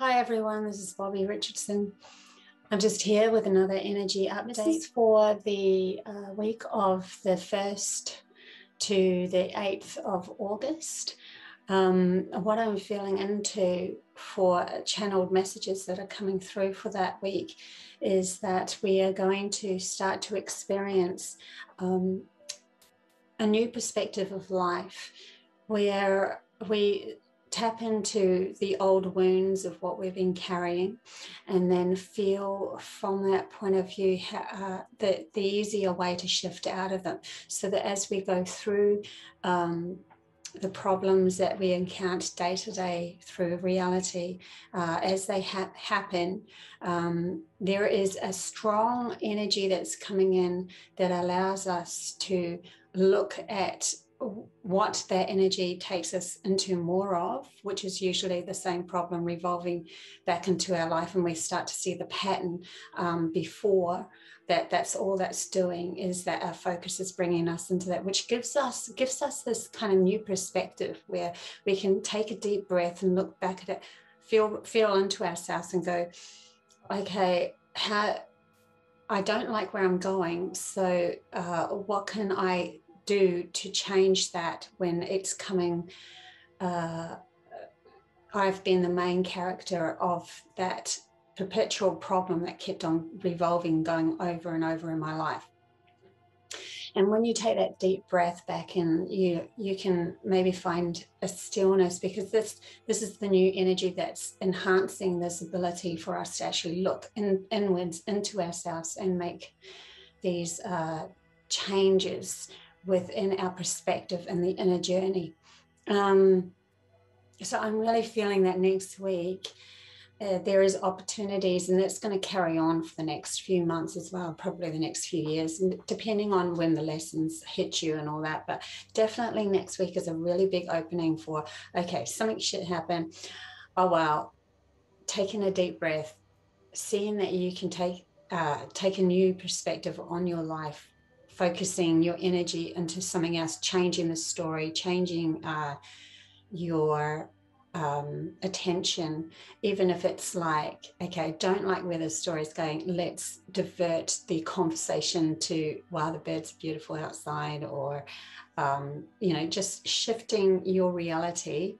Hi everyone, this is Bobbie Richardson. I'm just here with another energy update for the week of the 1st to the 8th of August. What I'm feeling into for channeled messages that are coming through for that week is that we are going to start to experience a new perspective of life where we tap into the old wounds of what we've been carrying and then feel from that point of view the easier way to shift out of them, so that as we go through the problems that we encounter day to day through reality, as they happen, there is a strong energy that's coming in that allows us to look at what that energy takes us into more of, which is usually the same problem revolving back into our life, and we start to see the pattern before that. That's all that's doing, is that our focus is bringing us into that, which gives us this kind of new perspective where we can take a deep breath and look back at it, feel into ourselves and go, okay, I don't like where I'm going, so what can I do to change that when it's coming? I've been the main character of that perpetual problem that kept on revolving, going over and over in my life. And when you take that deep breath back in, you can maybe find a stillness, because this is the new energy that's enhancing this ability for us to actually look inwards into ourselves and make these changes within our perspective and the inner journey. So I'm really feeling that next week there is opportunities, and it's going to carry on for the next few months as well, probably the next few years, and depending on when the lessons hit you and all that. But definitely next week is a really big opening for, okay, something should happen. Oh wow, taking a deep breath, seeing that you can take a new perspective on your life, focusing your energy into something else, changing the story, changing your attention, even if it's like, okay, I don't like where the story is going, let's divert the conversation to, wow, the birds are beautiful outside, or just shifting your reality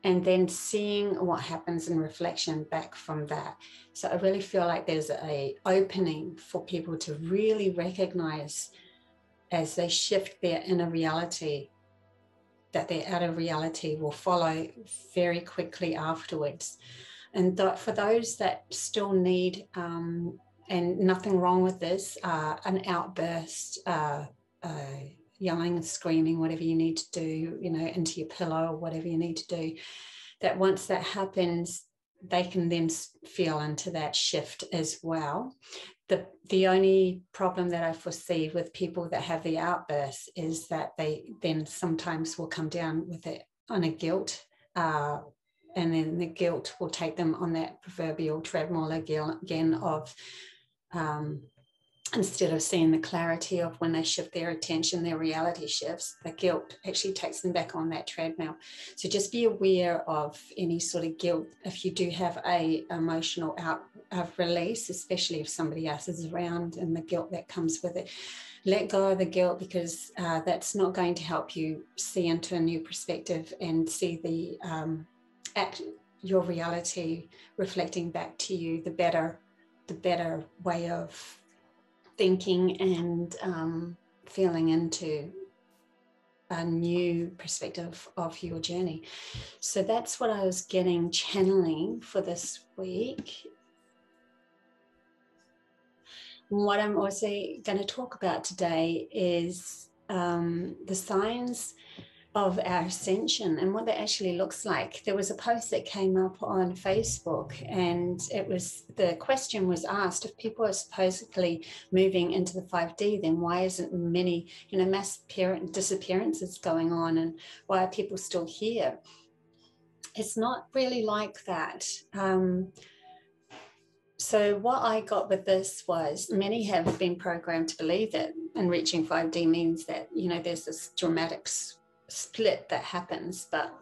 and then seeing what happens in reflection back from that. So I really feel like there's a opening for people to really recognize, as they shift their inner reality, that their outer reality will follow very quickly afterwards. And for those that still need, and nothing wrong with this, an outburst, yelling and screaming, whatever you need to do, into your pillow, or whatever you need to do, that once that happens, they can then feel into that shift as well. The only problem that I foresee with people that have the outbursts is that they then sometimes will come down with it on a guilt, and then the guilt will take them on that proverbial treadmill again of instead of seeing the clarity of when they shift their attention, their reality shifts, the guilt actually takes them back on that treadmill. So just be aware of any sort of guilt if you do have a emotional release, especially if somebody else is around, and the guilt that comes with it. Let go of the guilt, because that's not going to help you see into a new perspective and see your reality reflecting back to you, the better way of thinking and feeling into a new perspective of your journey. So that's what I was getting channeling for this week. What I'm also going to talk about today is the signs of our ascension and what that actually looks like. There was a post that came up on Facebook, and the question was asked, if people are supposedly moving into the 5D, then why isn't many mass disappearances going on, and why are people still here? It's not really like that. So what I got with this was, many have been programmed to believe that in reaching 5D means that there's this dramatic split that happens, but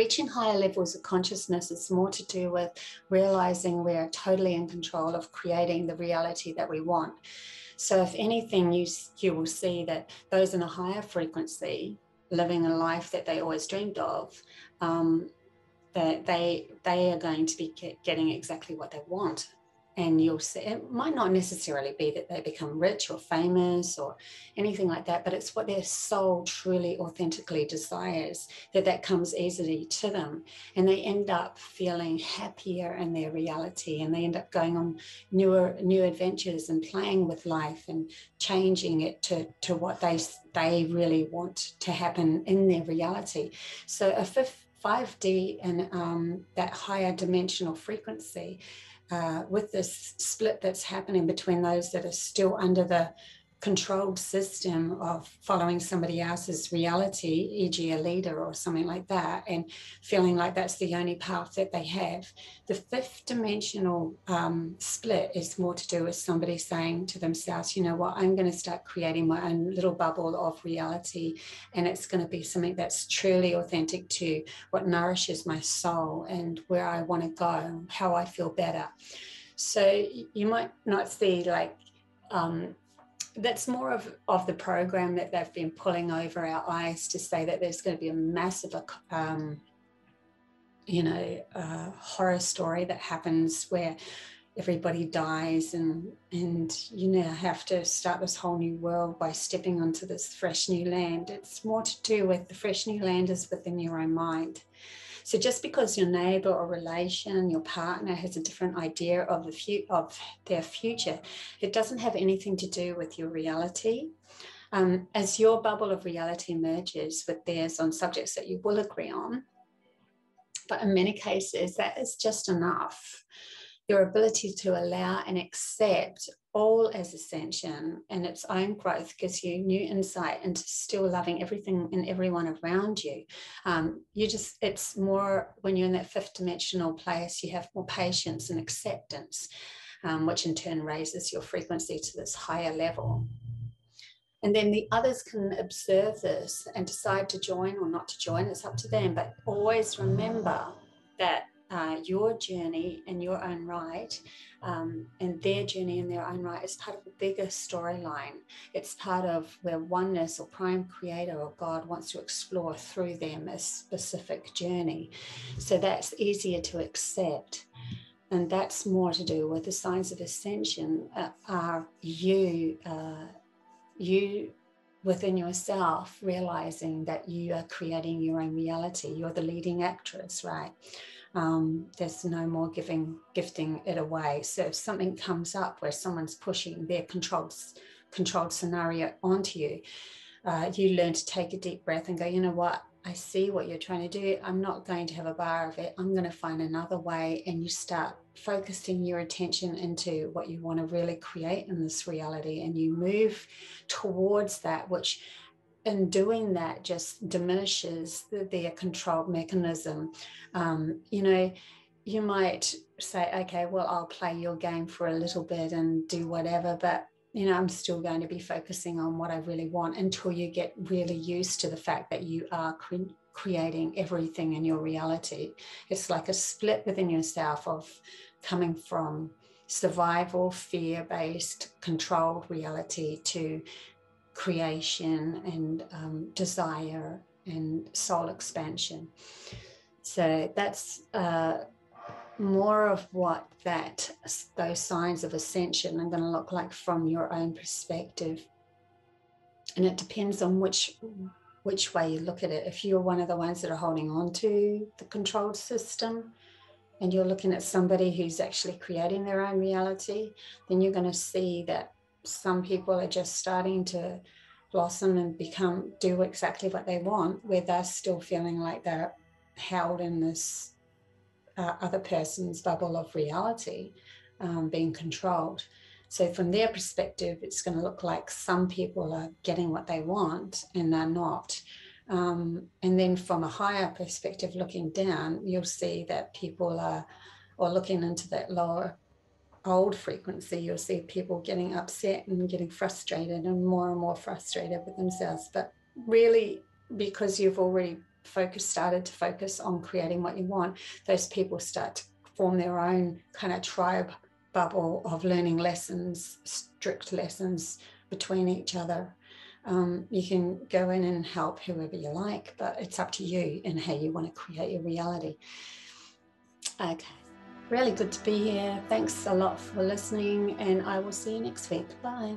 reaching higher levels of consciousness is more to do with realizing we're totally in control of creating the reality that we want. So if anything, you will see that those in a higher frequency living a life that they always dreamed of, that they are going to be getting exactly what they want. And you'll see, it might not necessarily be that they become rich or famous or anything like that, but it's what their soul truly authentically desires, that comes easily to them. And they end up feeling happier in their reality, and they end up going on new adventures and playing with life and changing it to what they really want to happen in their reality. So a 5D and that higher dimensional frequency, with this split that's happening between those that are still under the controlled system of following somebody else's reality, e.g. a leader or something like that, and feeling like that's the only path that they have. The fifth dimensional split is more to do with somebody saying to themselves, you know what, I'm going to start creating my own little bubble of reality, and it's going to be something that's truly authentic to what nourishes my soul and where I want to go, how I feel better. So you might not see like, that's more of the program that they've been pulling over our eyes to say that there's going to be a massive, horror story that happens where everybody dies and you now have to start this whole new world by stepping onto this fresh new land. It's more to do with the fresh new land is within your own mind. So just because your neighbor or relation, your partner has a different idea of their future, it doesn't have anything to do with your reality. As your bubble of reality merges with theirs on subjects that you will agree on, but in many cases, that is just enough. Your ability to allow and accept all as ascension and its own growth gives you new insight into still loving everything and everyone around you. It's more when you're in that fifth dimensional place, you have more patience and acceptance, which in turn raises your frequency to this higher level. And then the others can observe this and decide to join or not to join. It's up to them, but always remember that your journey in your own right and their journey in their own right is part of a bigger storyline. It's part of where oneness or prime creator or God wants to explore through them a specific journey. So that's easier to accept. And that's more to do with the signs of ascension are you within yourself realizing that you are creating your own reality. You're the leading actress, right? There's no more gifting it away. So if something comes up where someone's pushing their controlled scenario onto you, you learn to take a deep breath and go, you know what, I see what you're trying to do. I'm not going to have a bar of it. I'm going to find another way. And you start focusing your attention into what you want to really create in this reality. And you move towards that, which in doing that just diminishes their control mechanism. You might say, okay, well, I'll play your game for a little bit and do whatever, but I'm still going to be focusing on what I really want until you get really used to the fact that you are creating everything in your reality. It's like a split within yourself of coming from survival, fear-based, controlled reality to creation and desire and soul expansion. So that's more of what those signs of ascension are going to look like from your own perspective. And it depends on which way you look at it. If you're one of the ones that are holding on to the controlled system and you're looking at somebody who's actually creating their own reality, then you're going to see that some people are just starting to blossom and do exactly what they want, where they're still feeling like they're held in this other person's bubble of reality, being controlled. So from their perspective, it's going to look like some people are getting what they want and they're not. And then from a higher perspective, looking down, you'll see that people or looking into that lower old frequency, you'll see people getting upset and getting frustrated and more frustrated with themselves. But really, because you've already started to focus on creating what you want, those people start to form their own kind of tribe bubble of learning lessons, strict lessons between each other. You can go in and help whoever you like, but it's up to you and how you want to create your reality. Okay, really good to be here. Thanks a lot for listening, and I will see you next week. Bye.